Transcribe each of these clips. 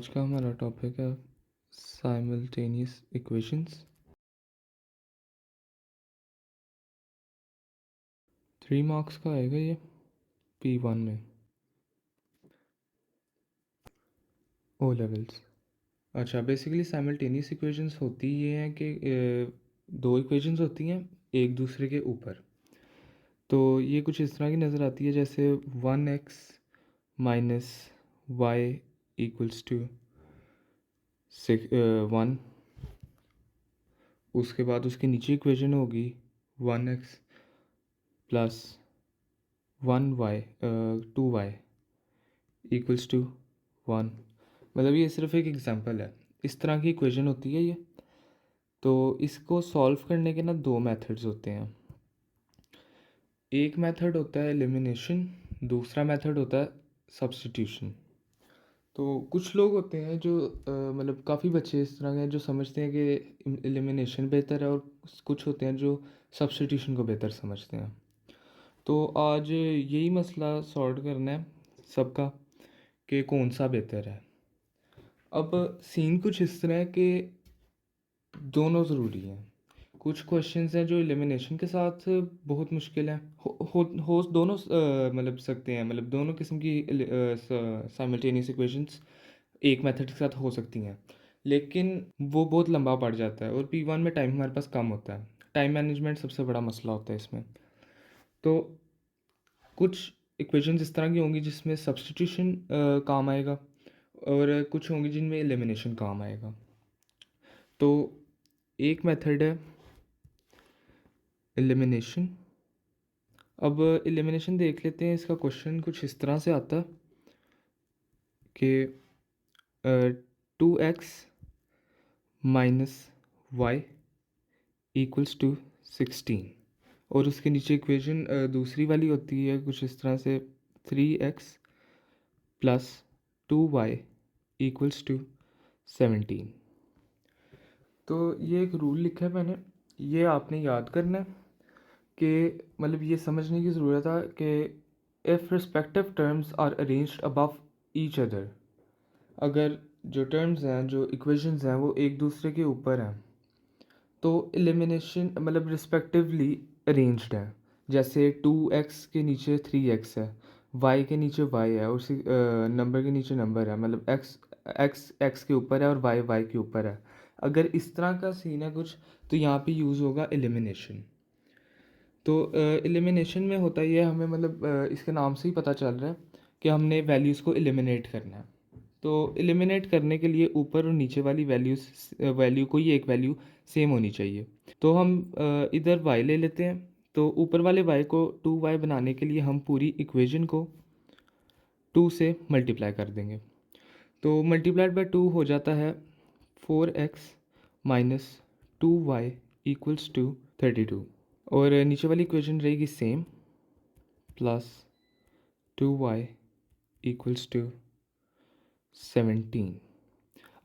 आज का हमारा टॉपिक है साइमल्टेनियस इक्वेशंस। 3 मार्क्स का आएगा ये P1 में, ओ लेवल्स। अच्छा, बेसिकली साइमल्टेनियस इक्वेशंस होती ये हैं कि दो इक्वेशंस होती हैं एक दूसरे के ऊपर। तो ये कुछ इस तरह की नज़र आती है जैसे 1x minus Y equals to 1। उसके बाद उसके नीचे इक्वेशन होगी 1x plus 1y 2y equals to 1। मतलब ये सिर्फ एक एग्जांपल है, इस तरह की इक्वेशन होती है ये। तो इसको सॉल्व करने के ना दो मेथड्स होते हैं। एक मेथड होता है एलिमिनेशन, दूसरा मेथड होता है सब्स्टिट्यूशन। तो कुछ लोग होते हैं जो मतलब काफ़ी बच्चे इस तरह के हैं जो समझते हैं कि एलिमिनेशन बेहतर है, और कुछ होते हैं जो सब्स्टिट्यूशन को बेहतर समझते हैं। तो आज यही मसला सॉर्ट करना है सबका कि कौन सा बेहतर है। अब सीन कुछ इस तरह है कि दोनों ज़रूरी हैं। कुछ क्वेश्चंस हैं जो एलिमिनेशन के साथ बहुत मुश्किल है, हो दोनों मतलब सकते हैं, मतलब दोनों किस्म की साइमल्टेनियस इक्वेशंस एक मेथड के साथ हो सकती हैं, लेकिन वो बहुत लंबा पड़ जाता है और P1 में टाइम हमारे पास कम होता है। टाइम मैनेजमेंट सबसे बड़ा मसला होता है इसमें। तो कुछ इक्वेशंस इस तरह की होंगी जिसमें सब्स्टिट्यूशन काम आएगा, और कुछ होंगी जिनमें एलिमिनेशन काम आएगा। तो एक मेथड है एलिमिनेशन। अब एलिमिनेशन देख लेते हैं। इसका क्वेश्चन कुछ इस तरह से आता है कि 2x minus Y equals to 16, और उसके नीचे इक्वेशन दूसरी वाली होती है कुछ इस तरह से 3x plus 2y equals to 17। तो ये एक रूल लिखा है मैंने, ये आपने याद करना है कि मतलब ये समझने की ज़रूरत है कि if respective terms are arranged above each other, अगर जो टर्म्स हैं, जो इक्वेशंस हैं, वो एक दूसरे के ऊपर हैं तो एलिमिनेशन मतलब रिस्पेक्टिवली अरेंज्ड है। जैसे 2x के नीचे 3x है, y के नीचे y है, और उसी नंबर के नीचे नंबर है, मतलब x के ऊपर है और y के ऊपर है। अगर इस तरह का सीन है कुछ, तो यहाँ पे यूज़ होगा एलिमिनेशन। तो एलिमिनेशन में होता ही है, हमें मतलब इसके नाम से ही पता चल रहा है कि हमने वैल्यूज़ को एलिमिनेट करना है। तो एलिमिनेट करने के लिए ऊपर और नीचे वाली वैल्यू कोई एक वैल्यू सेम होनी चाहिए। तो हम इधर y ले लेते हैं। तो ऊपर वाले y को 2y बनाने के लिए हम पूरी इक्वेशन को 2 से मल्टीप्लाई कर देंगे। तो मल्टीप्लाइड बाय 2 हो जाता है 4x minus 2y equals to 32, और नीचे वाली इक्वेशन रहेगी same, plus 2y equals to 17।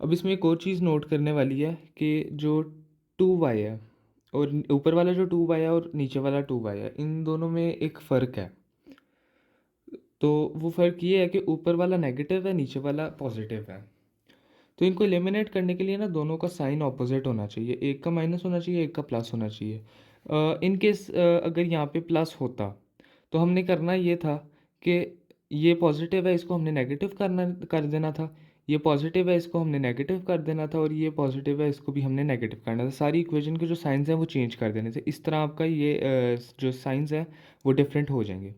अब इसमें एक और चीज़ नोट करने वाली है कि जो 2y है, और ऊपर वाला जो 2y है और नीचे वाला 2y है, इन दोनों में एक फ़र्क है। तो वो फ़र्क ये है कि ऊपर वाला नेगेटिव है, नीचे वाला पॉजिटिव है। तो इनको एलिमिनेट करने के लिए ना दोनों का साइन ऑपोजिट होना चाहिए, एक का माइनस होना चाहिए, एक का प्लस होना चाहिए। इन केस अगर यहाँ पे प्लस होता तो हमने करना ये था कि ये पॉजिटिव है, इसको हमने नेगेटिव कर देना था, ये पॉजिटिव है, इसको हमने नेगेटिव कर देना था, और ये पॉजिटिव है, इसको भी हमने नेगेटिव करना था। सारी इक्वेशन के जो साइंस हैं वो चेंज कर देने थे। इस तरह आपका ये जो साइंस है वो डिफरेंट हो जाएंगे।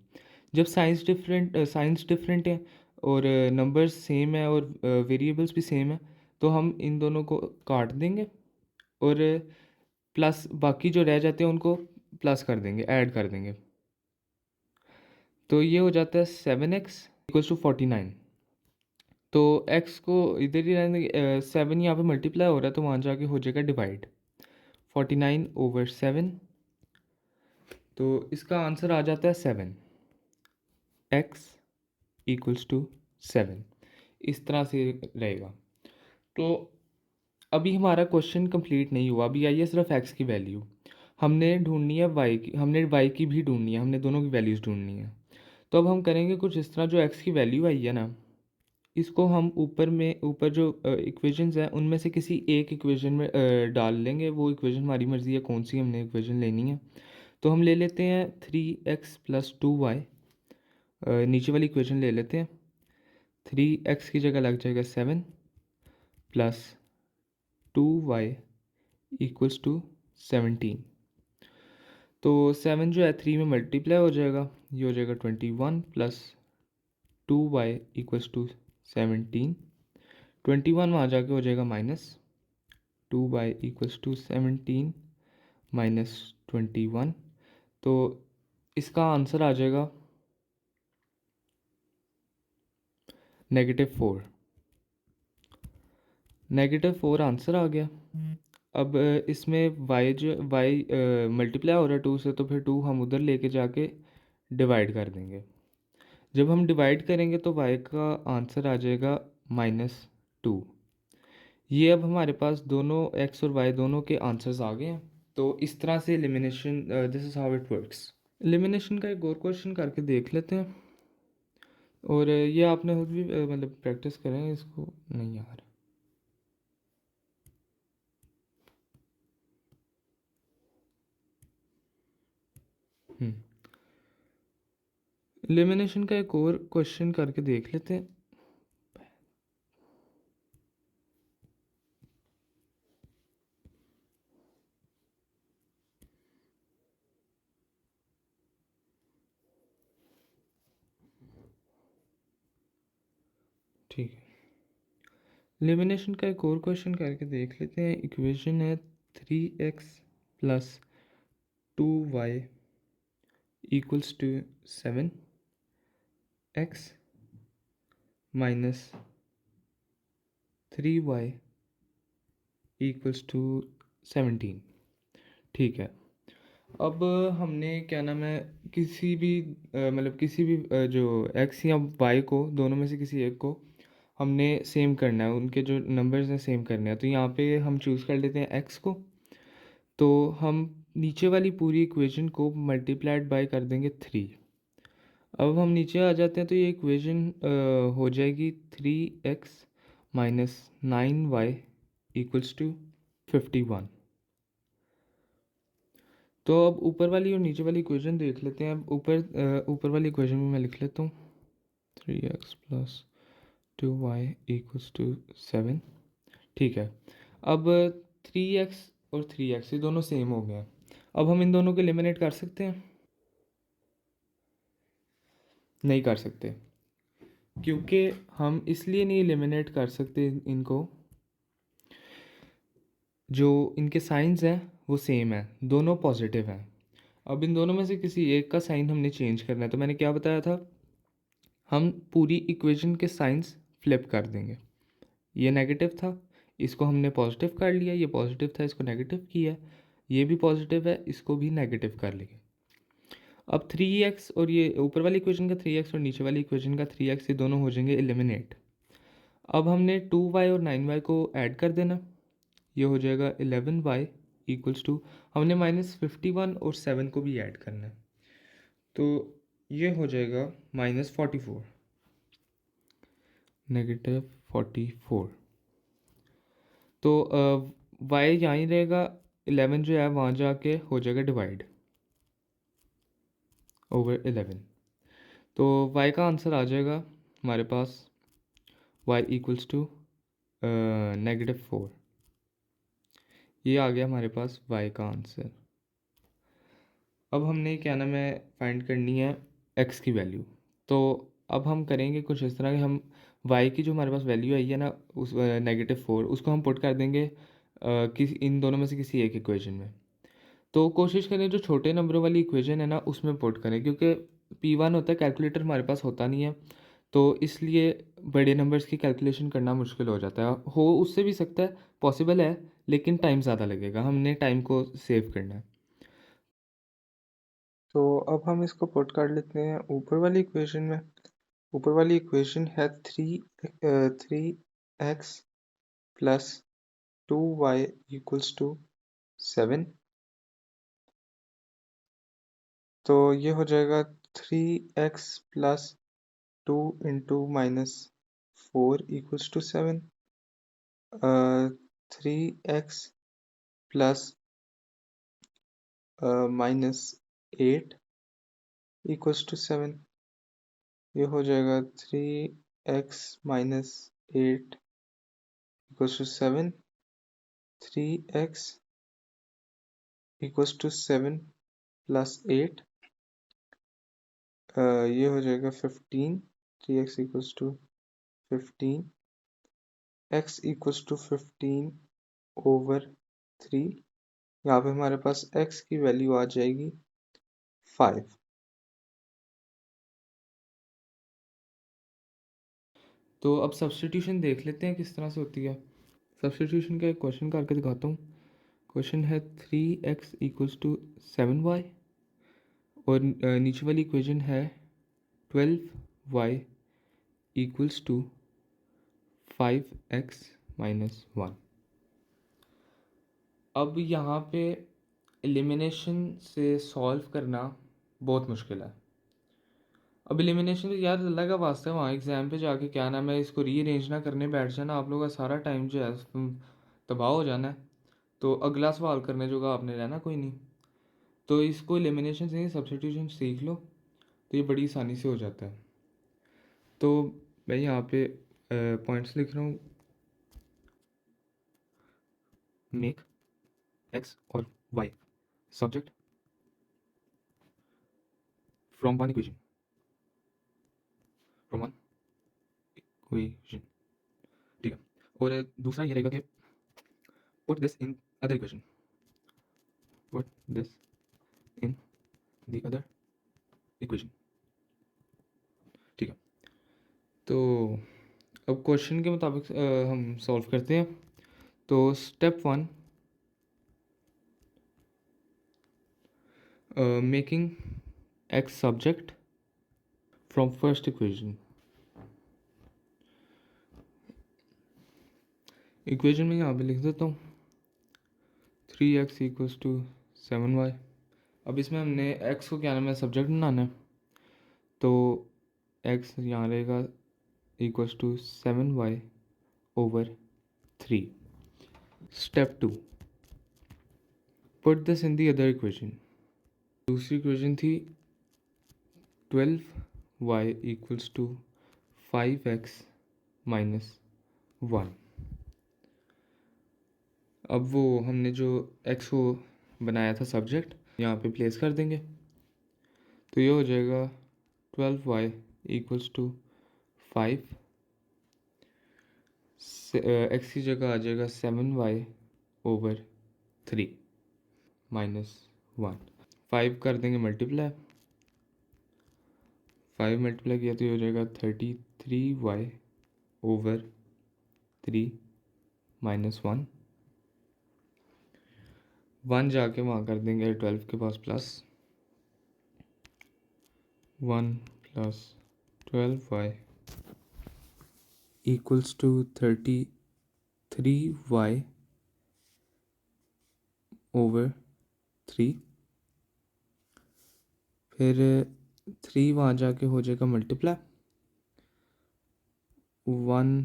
जब साइंस डिफरेंट है और नंबर्स सेम है और वेरिएबल्स भी सेम है, तो हम इन दोनों को काट देंगे और प्लस बाकी जो रह जाते हैं उनको प्लस कर देंगे, ऐड कर देंगे। तो ये हो जाता है 7x इक्वल्स टू 49। तो x को इधर ही रहने देंगे, 7 यहाँ पे मल्टीप्लाई हो रहा है तो वहाँ जाके हो जाएगा डिवाइड, 49/7। तो इसका आंसर आ जाता है 7, x इक्वल्स टू 7। इस तरह से रहेगा। तो अभी हमारा क्वेश्चन कंप्लीट नहीं हुआ, अभी आई है सिर्फ x की वैल्यू। हमने ढूंढनी है y की, हमने y की भी ढूंढनी है, हमने दोनों की वैल्यूज़ ढूंढनी है। तो अब हम करेंगे कुछ इस तरह, जो x की वैल्यू आई है ना, इसको हम ऊपर जो इक्वेशंस हैं उनमें से किसी एक इक्वेशन में डाल लेंगे। वो इक्वेशन हमारी मर्ज़ी है कौन सी हमने इक्वेशन लेनी है। तो हम ले लेते हैं 3x + 2y, नीचे वाली इक्वेशन ले लेते हैं। 3x की जगह लग जाएगा 7 प्लस 2y = 17। तो 7 जो है 3 में मल्टीप्लाई हो जाएगा, ये हो जाएगा 21 प्लस 2y = 17। 21 वहाँ जाके हो जाएगा माइनस 2y = 17 माइनस 21। तो इसका आंसर आ जाएगा -4। -4 आंसर आ गया। अब इसमें y मल्टीप्लाई हो रहा है 2 से, तो फिर 2 हम उधर लेके जाके डिवाइड कर देंगे। जब हम डिवाइड करेंगे तो y का आंसर आ जाएगा -2। ये अब हमारे पास दोनों x और y दोनों के आंसर्स आ गए हैं। तो इस तरह से elimination, this is how it works. Elimination का एक और क्वेश्चन करके देख लेते हैं, और ये आपने खुद भी मतलब प्रैक्टिस करें, इसको नहीं यार। एलिमिनेशन का एक और क्वेश्चन करके देख लेते हैं। ठीक है, एलिमिनेशन का एक और क्वेश्चन करके देख लेते हैं। इक्वेशन है 3x + 2y = 7, x - 3y = 17। ठीक है, अब हमने क्या नाम है, किसी भी मतलब किसी भी जो x या y को, दोनों में से किसी एक को हमने सेम करना है, उनके जो नंबर्स हैं सेम करने हैं। तो यहाँ पे हम चूज़ कर लेते हैं x को। तो हम नीचे वाली पूरी इक्वेशन को मल्टीप्लाइड बाय कर देंगे 3। अब हम नीचे आ जाते हैं तो ये इक्वेशन हो जाएगी 3x - 9y = 51। तो अब ऊपर वाली और नीचे वाली इक्वेशन देख लेते हैं। अब ऊपर वाली इक्वेशन में मैं लिख लेता हूँ 3x + 2y = 7। ठीक है, अब 3x और 3x ये दोनों सेम हो गए हैं। अब हम इन दोनों को एलिमिनेट कर सकते हैं? नहीं कर सकते, क्योंकि हम इसलिए नहीं एलिमिनेट कर सकते इनको, जो इनके साइंस हैं वो सेम है, दोनों पॉजिटिव हैं। अब इन दोनों में से किसी एक का साइन हमने चेंज करना है। तो मैंने क्या बताया था, हम पूरी इक्वेशन के साइंस फ्लिप कर देंगे। ये नेगेटिव था, इसको हमने पॉजिटिव कर लिया। ये पॉजिटिव था, इसको नेगेटिव किया। ये भी पॉजिटिव है, इसको भी नेगेटिव कर लिया। अब 3x और ये ऊपर वाली इक्वेशन का 3x और नीचे वाली इक्वेशन का 3x, ये दोनों हो जाएंगे एलिमिनेट। अब हमने 2y और 9y को ऐड कर देना, ये हो जाएगा 11y = हमने -51 और 7 को भी ऐड करना है, तो ये हो जाएगा -44, -44। तो y यहाँ ही रहेगा, 11 जो है वहाँ जाके हो जाएगा डिवाइड ओवर 11। तो y का आंसर आ जाएगा हमारे पास y = -4। ये आ गया हमारे पास y का आंसर। अब हमने क्या नाम है फाइंड करनी है x की वैल्यू। तो अब हम करेंगे कुछ इस तरह कि हम y की जो हमारे पास वैल्यू आई है ना, उस -4, उसको हम पुट कर देंगे किसी इन दोनों में से किसी एक इक्वेशन में। तो कोशिश करें जो छोटे नंबरों वाली इक्वेशन है ना उसमें पुट करें, क्योंकि P1 होता है, कैलकुलेटर हमारे पास होता नहीं है, तो इसलिए बड़े नंबर्स की कैलकुलेशन करना मुश्किल हो जाता है। हो उससे भी सकता है, पॉसिबल है, लेकिन टाइम ज़्यादा लगेगा, हमने टाइम को सेव करना है। तो अब हम इसको पुट कर लेते हैं ऊपर वाली इक्वेशन में। ऊपर वाली इक्वेशन है 3x + 2y = 7। तो ये हो जाएगा 3x + 2 × 4 equals to 7, 3x plus minus 8 equals to 7. ये हो जाएगा 3x minus 8 equals to 7. 3x equals to 7 plus 8. ये हो जाएगा 15. 3x equals to 15. x equals to 15 over 3. यहाँ पे हमारे पास x की वैल्यू आ जाएगी 5. तो अब सब्स्टिट्यूशन देख लेते हैं किस तरह से होती है। सब्स्टिट्यूशन का एक क्वेश्चन करके दिखाता हूँ। क्वेश्चन है 3x इक्वल्स टू 7y और नीचे वाली इक्वेशन है 12y equals to 5x minus 1। अब यहाँ पे एलिमिनेशन से सॉल्व करना बहुत मुश्किल है। अब एलिमिनेशन तो यार अल्लाह का वास्ता है, वहाँ एग्ज़ाम पे जाके क्या नाम है इसको रीअरेंज ना करने बैठ जाना, आप लोगों का सारा टाइम जो है तबाह हो जाना है। तो अगला सवाल करने जो का आपने रहना कोई नहीं। तो इसको एलिमिनेशन से सब्स्टिट्यूशन सीख लो तो ये बड़ी आसानी से हो जाता है। तो मैं यहाँ पे पॉइंट्स लिख रहा हूँ। मेक एक्स और y subject from one equation ठीक है। और दूसरा ये रहेगा कि put this in other equation, put this in the other equation ठीक है। तो अब क्वेश्चन के मुताबिक हम सॉल्व करते हैं। तो step 1, making x subject from first equation. Equation में यहाँ पे लिख देता हूँ 3x इक्वल्स टू 7y। अब इसमें हमने x को क्या नाम है सब्जेक्ट बनाना है, तो x यहाँ रहेगा equals to 7y over 3। Step 2, put this in the other equation. दूसरी इक्वेशन थी 12y equals to 5x minus 1। अब वो हमने जो x को बनाया था सब्जेक्ट यहाँ पे प्लेस कर देंगे, तो ये हो जाएगा 12y इक्वल्स टू 5, x की जगह आ जाएगा 7y ओवर 3 माइनस 1। 5 कर देंगे मल्टीप्लाई, 5 मल्टीप्लाई किया तो ये हो जाएगा 33y ओवर 3 माइनस 1। 1 जाके वहाँ कर देंगे 12 के पास plus 1 plus 12y equals to 33y over 3। फिर 3 वहाँ जाके हो जाएगा multiply, 1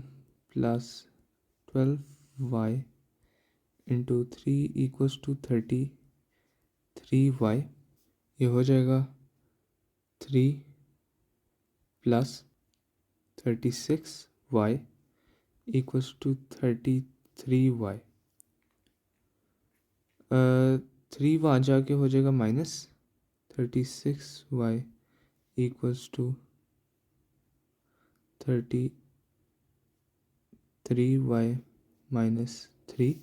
plus 12y into 3 equals to 33y। ये हो जाएगा 3 plus 36y equals to 33y। 3 वहाँ जाके हो जाएगा minus 36y equals to 33y minus 3।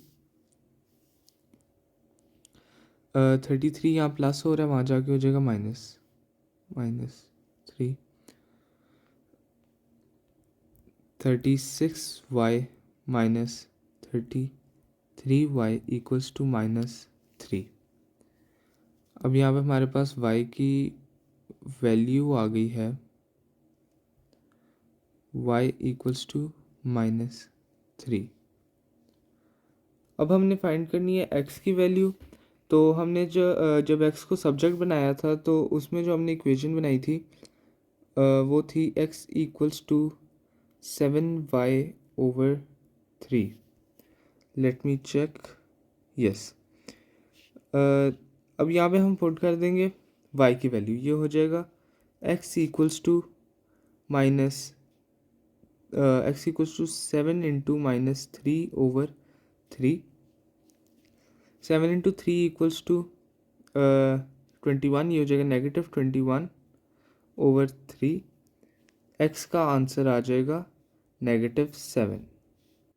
33 यहाँ प्लस हो रहा है, वहाँ जाके हो जाएगा minus 3। 36y minus 33y equals to minus 3। अब यहाँ पे हमारे पास y की वैल्यू आ गई है y इक्वल्स टू माइनस 3। अब हमने फाइंड करनी है x की वैल्यू। तो हमने जब x को सब्जेक्ट बनाया था तो उसमें जो हमने इक्वेशन बनाई थी वो थी x equals to 7y/3। Let me check. Yes. अब यहाँ पे हम पुट कर देंगे y की वैल्यू। ये हो जाएगा x equals to minus x equals to 7 × -3/3। 7 × 3 equals to 21। ये हो जाएगा -21/3। x का आंसर आ जाएगा -7।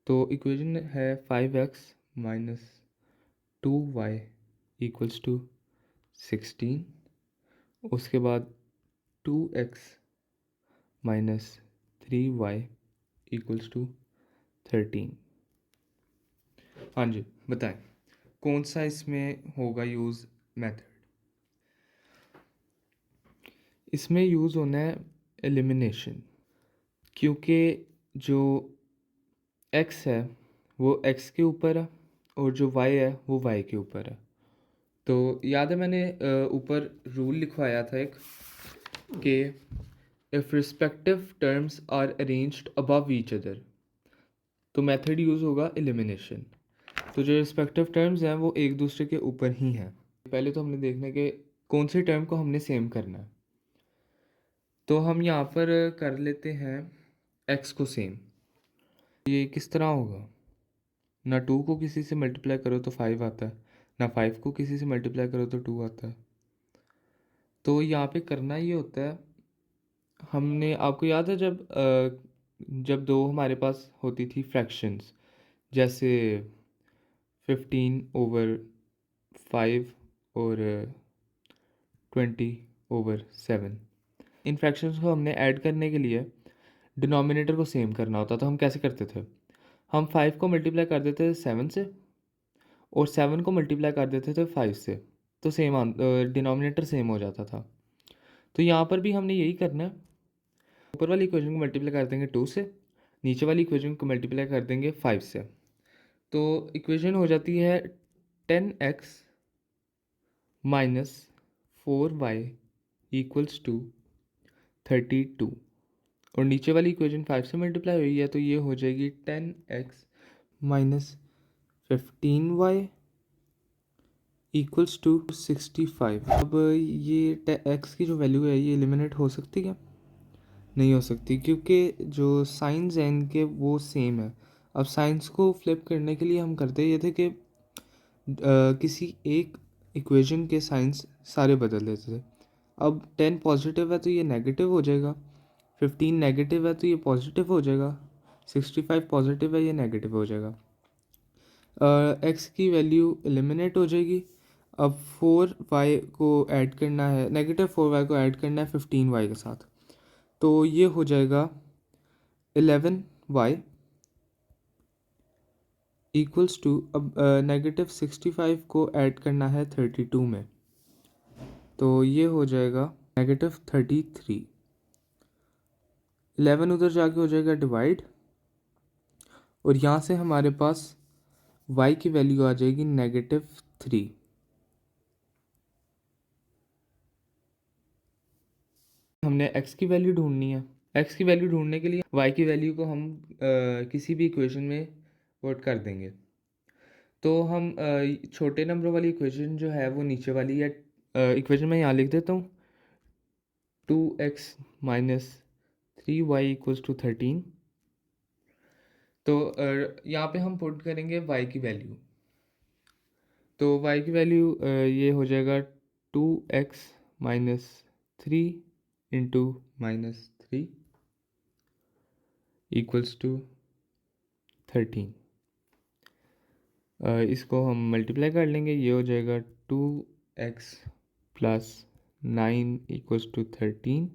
तो इक्वेशन है 5x - 2y इक्वल्स टू 16। उसके बाद 2x - 3y इक्वल्स टू 13। हाँ जी, बताएं कौन सा इसमें होगा यूज़ मेथड। इसमें यूज़ होना है एलिमिनेशन, क्योंकि जो x है वो x के ऊपर है और जो y है वो y के ऊपर है। तो याद है मैंने ऊपर रूल लिखवाया था एक कि if respective terms are arranged above each other, तो मेथड यूज़ होगा एलिमिनेशन। तो जो रिस्पेक्टिव टर्म्स हैं वो एक दूसरे के ऊपर ही हैं। पहले तो हमने देखना है कि कौन से टर्म को हमने सेम करना है। तो हम यहाँ पर कर लेते हैं x को सेम। ये किस तरह होगा, ना 2 को किसी से मल्टीप्लाई करो तो 5 आता है, ना 5 को किसी से मल्टीप्लाई करो तो 2 आता है। तो यहाँ पे करना ये होता है, हमने आपको याद है जब दो हमारे पास होती थी फ्रैक्शंस, जैसे 15/5 और 20/7। इन फ्रैक्शंस को हमने ऐड करने के लिए डिनोमिनेटर को सेम करना होता था। हम कैसे करते थे, हम 5 को मल्टीप्लाई कर देते थे 7 से और 7 को मल्टीप्लाई कर देते थे 5 से, तो सेम डिनोमिनेटर सेम हो जाता था। तो यहाँ पर भी हमने यही करना है। ऊपर वाली इक्वेशन को मल्टीप्लाई कर देंगे 2 से, नीचे वाली इक्वेशन को मल्टीप्लाई कर देंगे 5 से। तो इक्वेशन हो जाती है 10x - 4y इक्वल्स टू 32। और नीचे वाली इक्वेशन 5 से मल्टीप्लाई हुई है तो ये हो जाएगी 10x - 15y इक्वल्स टू 65। अब ये x की जो वैल्यू है ये एलिमिनेट हो सकती है? नहीं हो सकती, क्योंकि जो साइंस हैं इनके वो सेम है। अब साइंस को फ्लिप करने के लिए हम करते ये थे कि किसी एक इक्वेशन के साइंस सारे बदल देते थे। अब 10 पॉजिटिव है तो ये नेगेटिव हो जाएगा, 15 नेगेटिव है तो ये पॉजिटिव हो जाएगा, 65 पॉजिटिव है ये नेगेटिव हो जाएगा। x की वैल्यू एलिमिनेट हो जाएगी। अब 4y को ऐड करना है, -4y को ऐड करना है 15y के साथ, तो ये हो जाएगा 11y इक्वल्स टू, अब -65 को ऐड करना है 32 में, तो ये हो जाएगा -33। 11 उधर जाके हो जाएगा डिवाइड, और यहाँ से हमारे पास y की वैल्यू आ जाएगी -3। हमने x की वैल्यू ढूंढनी है। x की वैल्यू ढूंढने के लिए y की वैल्यू को हम किसी भी इक्वेशन में पुट कर देंगे। तो हम छोटे नंबर वाली इक्वेशन जो है वो नीचे वाली है। इक्वेशन में यहाँ लिख देता हूँ 2x - 3y इक्वल्स टू 13। तो यहाँ पे हम पुट करेंगे y की वैल्यू। तो y की वैल्यू ये हो जाएगा 2x - 3 इंटू -3 इक्वल्स टू 13। इसको हम मल्टीप्लाई कर लेंगे, ये हो जाएगा 2x + 9 इक्वल्स टू 13।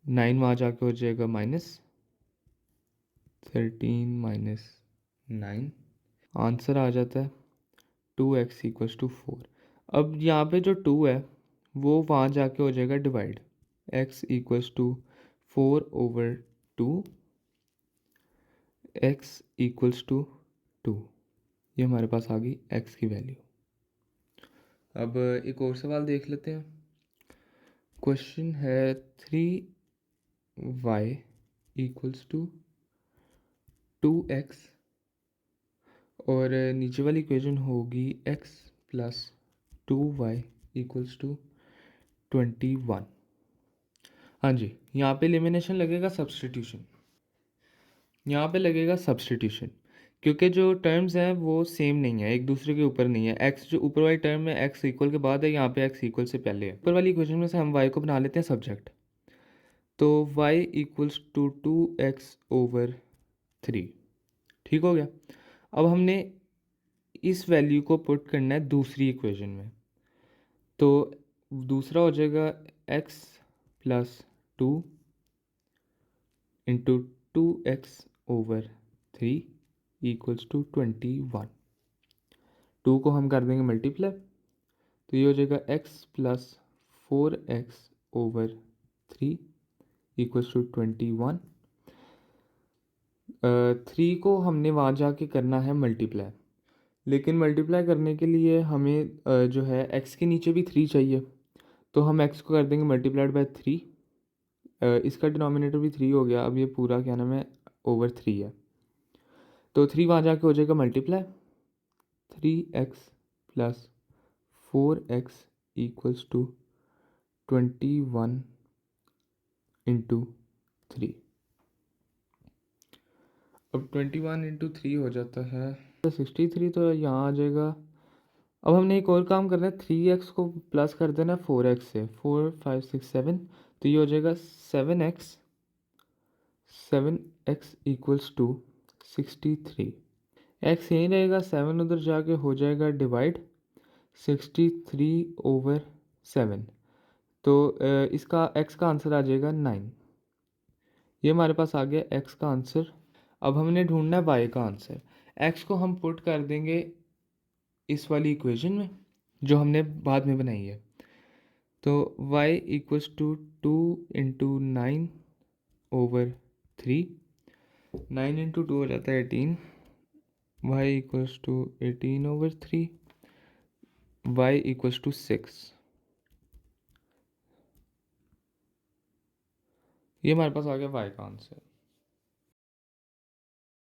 9 वहाँ जाके हो जाएगा -13 - 9, आंसर आ जाता है 2x इक्वल्स टू 4। अब यहाँ पे जो 2 है वो वहाँ जाके हो जाएगा divide, x equals to 4/2, x equals to 2। ये हमारे पास आ गई x की वैल्यू। अब एक और सवाल देख लेते हैं। क्वेश्चन है 3y इक्वल्स टू 2x और नीचे वाली इक्वेशन होगी x plus 2y equals to 21। हाँ जी, यहाँ पे एलिमिनेशन लगेगा सब्सटीट्यूशन, यहाँ पे लगेगा सब्सटीट्यूशन, क्योंकि जो टर्म्स हैं वो सेम नहीं है, एक दूसरे के ऊपर नहीं है। x जो ऊपर वाली टर्म है x इक्वल के बाद है, यहाँ पे x इक्वल से पहले है। ऊपर वाली इक्वेशन में से हम y को बना लेते हैं सब्जेक्ट, तो y equals to 2x over 3। ठीक हो गया। अब हमने इस वैल्यू को पुट करना है दूसरी इक्वेशन में, तो दूसरा हो जाएगा x plus 2 into 2x over 3 equals to 21। 2 को हम कर देंगे मल्टीप्लाई, तो ये हो जाएगा x plus 4x over 3 equals to 21। 3 को हमने वहाँ जाके करना है मल्टीप्लाई, लेकिन मल्टीप्लाई करने के लिए हमें जो है x के नीचे भी 3 चाहिए, तो हम x को कर देंगे मल्टीप्लाइड बाय 3। इसका डिनोमिनेटर भी 3 हो गया, अब ये पूरा क्या नाम है ओवर 3 है, तो 3 वहाँ जाके हो जाएगा multiply. 3x plus 4x equals to 21 into 3। अब 21 इंटू 3 हो जाता है 63, तो यहाँ आ जाएगा। अब हमने एक और काम करना है, 3x को प्लस कर देना 4x से, 4 5 6 7, तो ये हो जाएगा 7x इक्वल्स टू 63। x यहीं रहेगा, 7 उधर जाके हो जाएगा डिवाइड 63 ओवर 7, तो इसका x का आंसर आ जाएगा 9। ये हमारे पास आ गया x का आंसर। अब हमने ढूंढना है y का आंसर। x को हम पुट कर देंगे इस वाली इक्वेशन में जो हमने बाद में बनाई है, तो y equals to 2 into 9 over 3, 9 into 2 हो जाता है 18, y equals to 18 over 3, y equals to 6। ये हमारे पास आ गया y का आंसर।